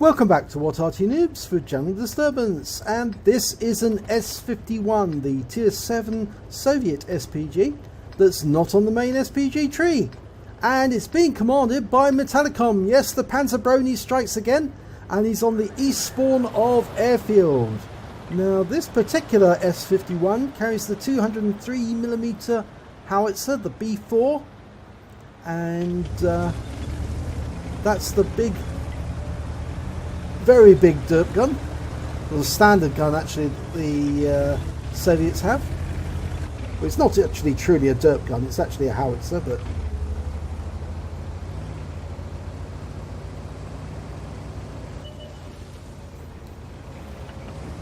Welcome back to What Arty Noobs for Jamming Disturbance, and this is an S-51, the Tier 7 Soviet SPG that's not on the main SPG tree, and it's being commanded by Metallicom. Yes, the Panzerbrony strikes again, and he's on the east spawn of Airfield. Now this particular S-51 carries the 203mm howitzer, the B4, and that's the big, very big derp gun, or the standard gun actually the Soviets have. Well, it's not actually truly a derp gun, it's actually a howitzer, but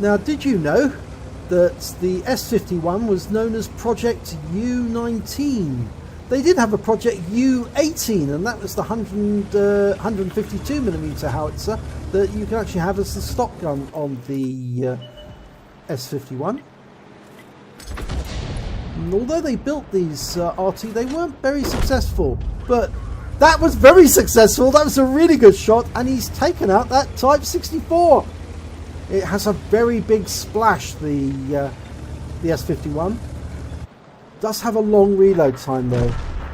now, did you know that the S-51 was known as Project U-19? They did have a Project U-18, and that was the 152mm howitzer that you can actually have as the stock gun on the S-51. And although they built these Arty, they weren't very successful. But that was very successful. That was a really good shot, and he's taken out that Type 64. It has a very big splash, the S-51. Does have a long reload time though.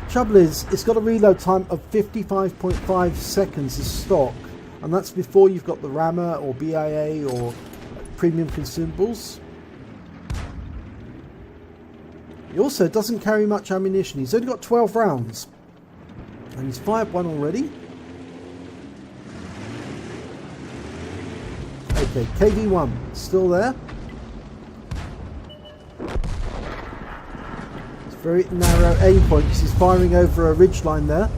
Trouble is, it's got a reload time of 55.5 seconds as stock, and that's before you've got the rammer or BIA or premium consumables. He also doesn't carry much ammunition. He's only got 12 rounds, and he's fired one already. Okay, KV-1 still there. It's very narrow aim point because he's firing over a ridgeline there.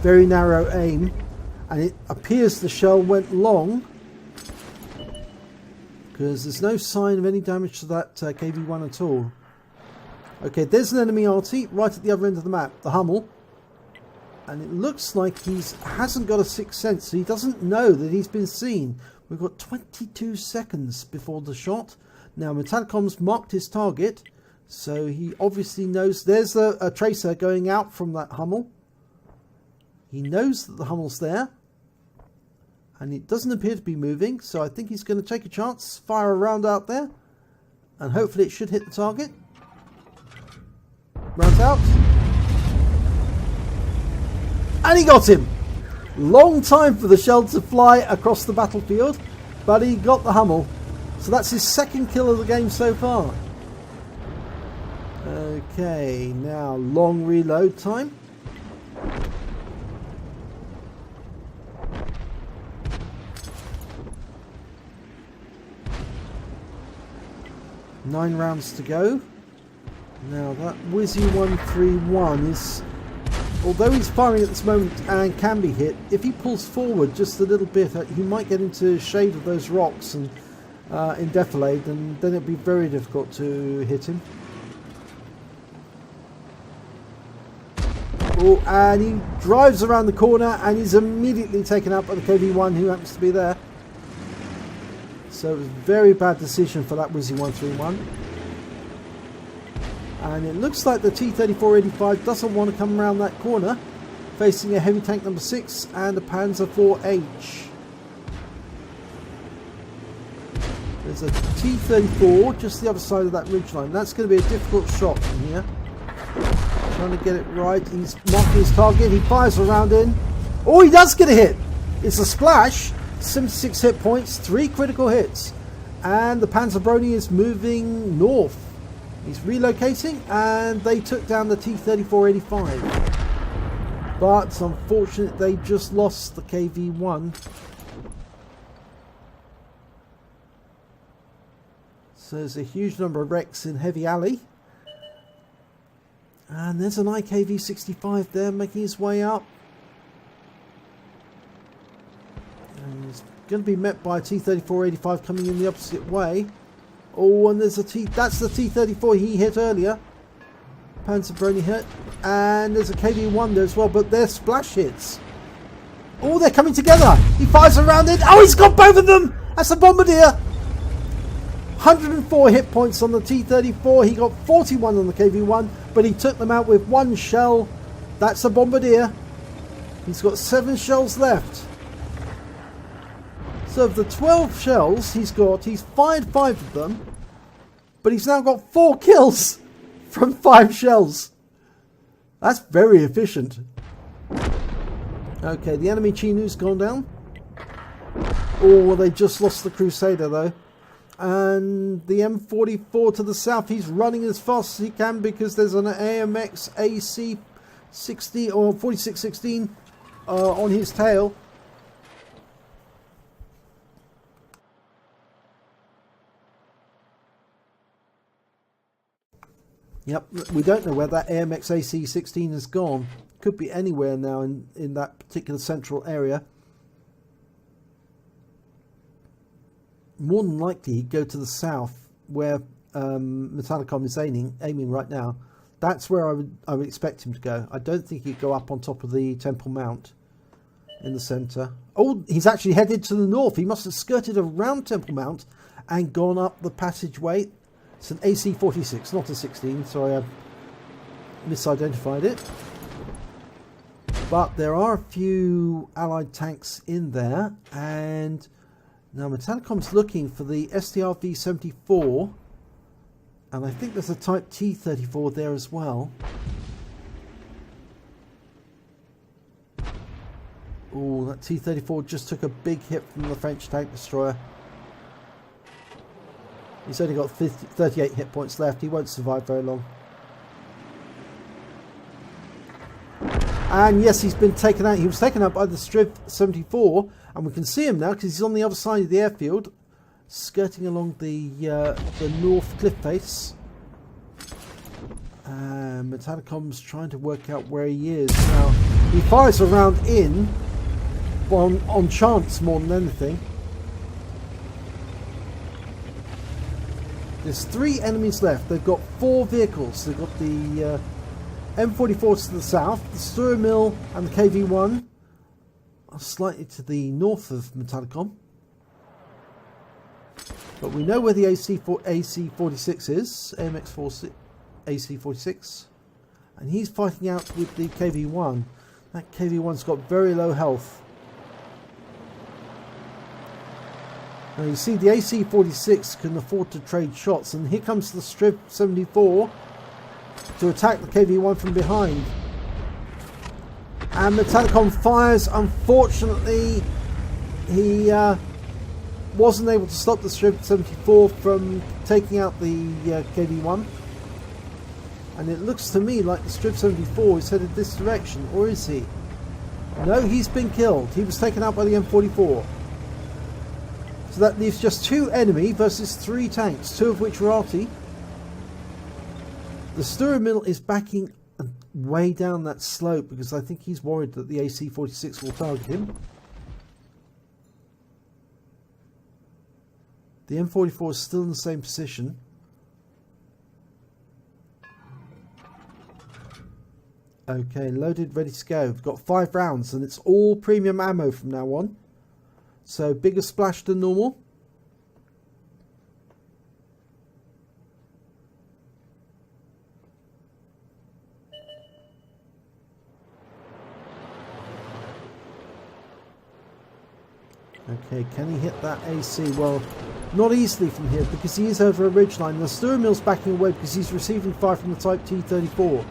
Very narrow aim, and it appears the shell went long because there's no sign of any damage to that KV-1 at all. Okay, there's an enemy Arty right at the other end of the map, the Hummel, and it looks like he hasn't got a sixth sense, so he doesn't know that he's been seen. We've got 22 seconds before the shot. Now Metallicom's marked his target, so he obviously knows there's a tracer going out from that Hummel. He knows that the Hummel's there, and it doesn't appear to be moving, so I think he's going to take a chance, fire a round out there, and hopefully it should hit the target. Round out. And he got him! Long time for the shell to fly across the battlefield, but he got the Hummel. So that's his second kill of the game so far. Okay, now long reload time. Nine rounds to go. Now that Wizzy 131 is, although he's firing at this moment and can be hit, if he pulls forward just a little bit, he might get into shade of those rocks and indefilade, and then it'd be very difficult to hit him. Oh, and he drives around the corner and he's immediately taken out by the KV-1 who happens to be there. So it was a very bad decision for that Wizzy 131. And it looks like the T-3485 doesn't want to come around that corner, facing a heavy tank number 6 and a Panzer 4H. There's a T-34 just the other side of that ridgeline. That's going to be a difficult shot from here. Trying to get it right. He's marking his target. He fires a round in. Oh, he does get a hit. It's a splash. 76 hit points, 3 critical hits. And the Panzerbrony is moving north. He's relocating, and they took down the T-3485. But unfortunately, they just lost the KV-1. So there's a huge number of wrecks in Heavy Alley. And there's an IKV-65 there making his way up. And he's going to be met by a T-3485 coming in the opposite way. Oh, and there's that's the T-34 he hit earlier. Panzerbrony hit. And there's a KV-1 there as well, but they're splash hits. Oh, they're coming together. He fires around it. Oh, he's got both of them. That's a Bombardier. 104 hit points on the T-34. He got 41 on the KV-1, but he took them out with one shell. That's a Bombardier. He's got 7 shells left. So of the 12 shells he's fired 5 of them, but he's now got 4 kills from 5 shells. That's very efficient. Okay, the enemy Chinoo's gone down. Oh, they just lost the Crusader though. And the M44 to the south, he's running as fast as he can because there's an AMX AC60 or 4616 on his tail. Yep, we don't know where that AMX AC16 has gone. Could be anywhere now in that particular central area. More than likely he'd go to the south where Metallicom is aiming right now. That's where I would expect him to go. I don't think he'd go up on top of the Temple Mount in the centre. Oh, he's actually headed to the north. He must have skirted around Temple Mount and gone up the passageway. It's an AC-46, not a 16. Sorry, I've misidentified it. But there are a few Allied tanks in there, and now Metallicom's looking for the SDR-V74, and I think there's a Type T-34 there as well. Oh, that T-34 just took a big hit from the French tank destroyer. He's only got 38 hit points left. He won't survive very long. And yes, he's been taken out. He was taken out by the Strv-74, and we can see him now because he's on the other side of the airfield, skirting along the north cliff face. And Metallicom's trying to work out where he is. Now, he fires a round in on chance more than anything. There's 3 enemies left. They've got 4 vehicles. They've got the M44 to the south, the Sturm Mill and the KV-1 are slightly to the north of Metallicom. But we know where the AC-46 is, AMX AC-46. And he's fighting out with the KV-1. That KV-1's got very low health. Now you see the AC-46 can afford to trade shots, and here comes the Strv-74 to attack the KV-1 from behind. And Metallicom fires. Unfortunately, he wasn't able to stop the Strv-74 from taking out the KV-1. And it looks to me like the Strv-74 is headed this direction, or is he? No, he's been killed. He was taken out by the M44. So that leaves just 2 enemy versus 3 tanks, 2 of which were Arty. The Sturm Mill is backing way down that slope because I think he's worried that the AC-46 will target him. The M44 is still in the same position. Okay, loaded, ready to go. We've got 5 rounds and it's all premium ammo from now on. So bigger splash than normal. Okay, can he hit that AC? Well, not easily from here because he is over a ridgeline. The Sturm Mill's backing away because he's receiving fire from the Type T-34.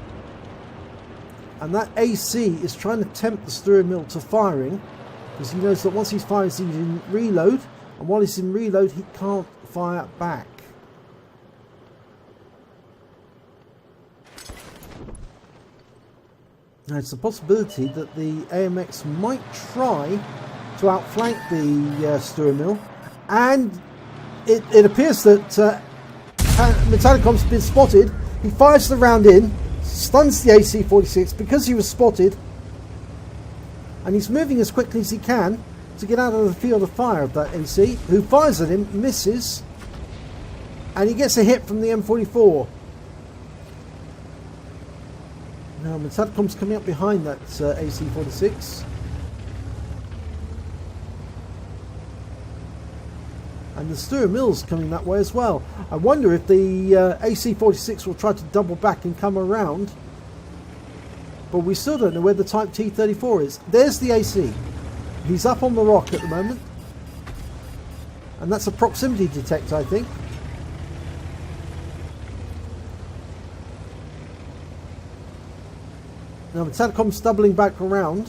And that AC is trying to tempt the Sturm Mill to firing because he knows that once he fires, he's in reload, and while he's in reload, he can't fire back. Now, it's a possibility that the AMX might try to outflank the Sturm Mill, and it appears that Metallicom's been spotted. He fires the round in, stuns the AC-46 because he was spotted, and he's moving as quickly as he can to get out of the field of fire of that AC, who fires at him, misses, and he gets a hit from the M44. Now Metallicom's coming up behind that AC-46. And the Sturm Mill's coming that way as well. I wonder if the AC-46 will try to double back and come around. But we still don't know where the Type T-34 is. There's the AC. He's up on the rock at the moment. And that's a proximity detector, I think. Now Metallicom's doubling back around.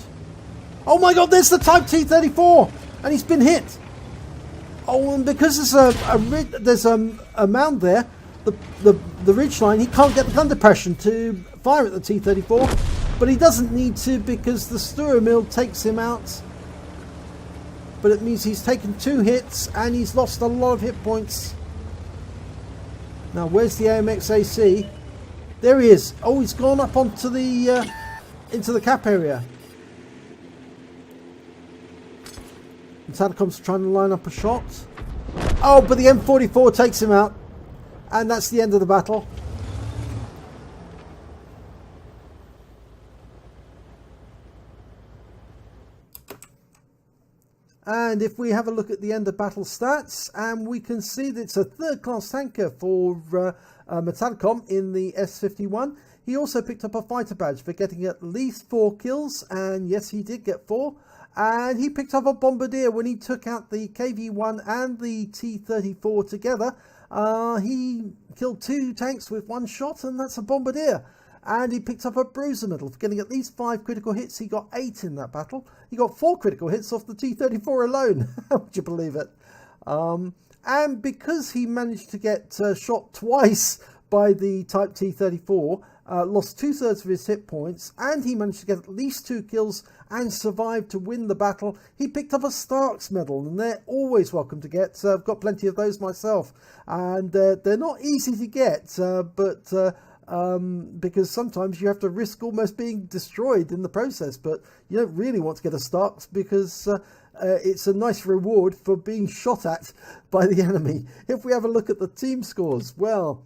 Oh my god, there's the Type T-34! And he's been hit! Oh, and because there's a mound there, the ridgeline, he can't get the gun depression to fire at the T-34. But he doesn't need to because the Stura mill takes him out. But it means he's taken 2 hits and he's lost a lot of hit points. Now, where's the AMX AC? There he is. Oh, he's gone up onto the into the cap area. Metallicom's trying to line up a shot. Oh, but the M44 takes him out. And that's the end of the battle. And if we have a look at the end of battle stats, and we can see that it's a third-class tanker for Metallicom in the S-51. He also picked up a fighter badge for getting at least 4 kills, and yes, he did get 4. And he picked up a Bombardier when he took out the KV-1 and the T-34 together. He killed 2 tanks with 1 shot, and that's a Bombardier. And he picked up a Bruiser medal for getting at least 5 critical hits. He got 8 in that battle. He got 4 critical hits off the T-34 alone. Would you believe it? And because he managed to get shot twice by the Type T-34, lost 2/3 of his hit points, and he managed to get at least 2 kills and survived to win the battle, he picked up a Stark's medal, and they're always welcome to get. I've got plenty of those myself, and they're not easy to get, because sometimes you have to risk almost being destroyed in the process, but you don't really want to get a Stark's because it's a nice reward for being shot at by the enemy. If we have a look at the team scores, well,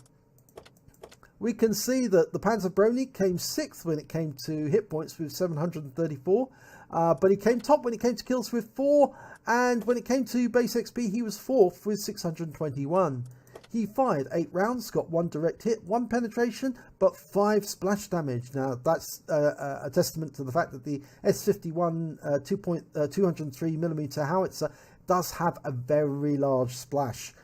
we can see that the Panzer Brony came 6th when it came to hit points with 734, but he came top when it came to kills with 4, and when it came to base XP he was 4th with 621. He fired 8 rounds, got 1 direct hit, 1 penetration, but 5 splash damage. Now that's a testament to the fact that the S-51 203mm howitzer does have a very large splash.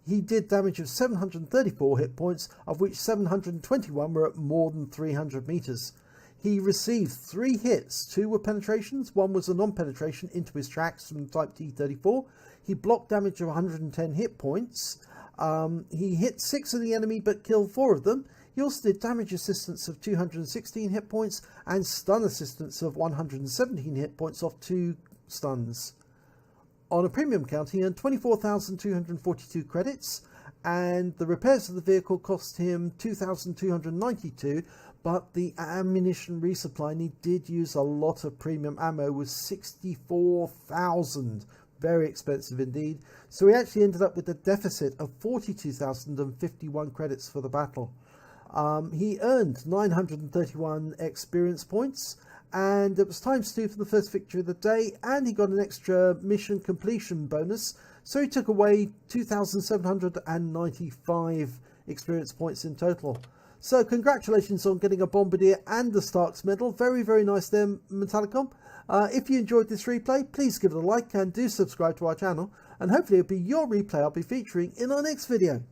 He did damage of 734 hit points, of which 721 were at more than 300 meters. He received 3 hits, 2 were penetrations, 1 was a non-penetration into his tracks from Type T-34. He blocked damage of 110 hit points. He hit 6 of the enemy but killed 4 of them. He also did damage assistance of 216 hit points and stun assistance of 117 hit points off 2 stuns. On a premium count, he earned 24,242 credits, and the repairs of the vehicle cost him 2,292, but the ammunition resupply, and he did use a lot of premium ammo, was 64,000. Very expensive indeed. So he actually ended up with a deficit of 42,051 credits for the battle. He earned 931 experience points, and it was ×2 for the first victory of the day, and he got an extra mission completion bonus, so he took away 2,795 experience points in total. So congratulations on getting a Bombardier and the Stark's medal. Very, very nice there, Metallicom. If you enjoyed this replay, please give it a like and do subscribe to our channel, and hopefully it'll be your replay I'll be featuring in our next video.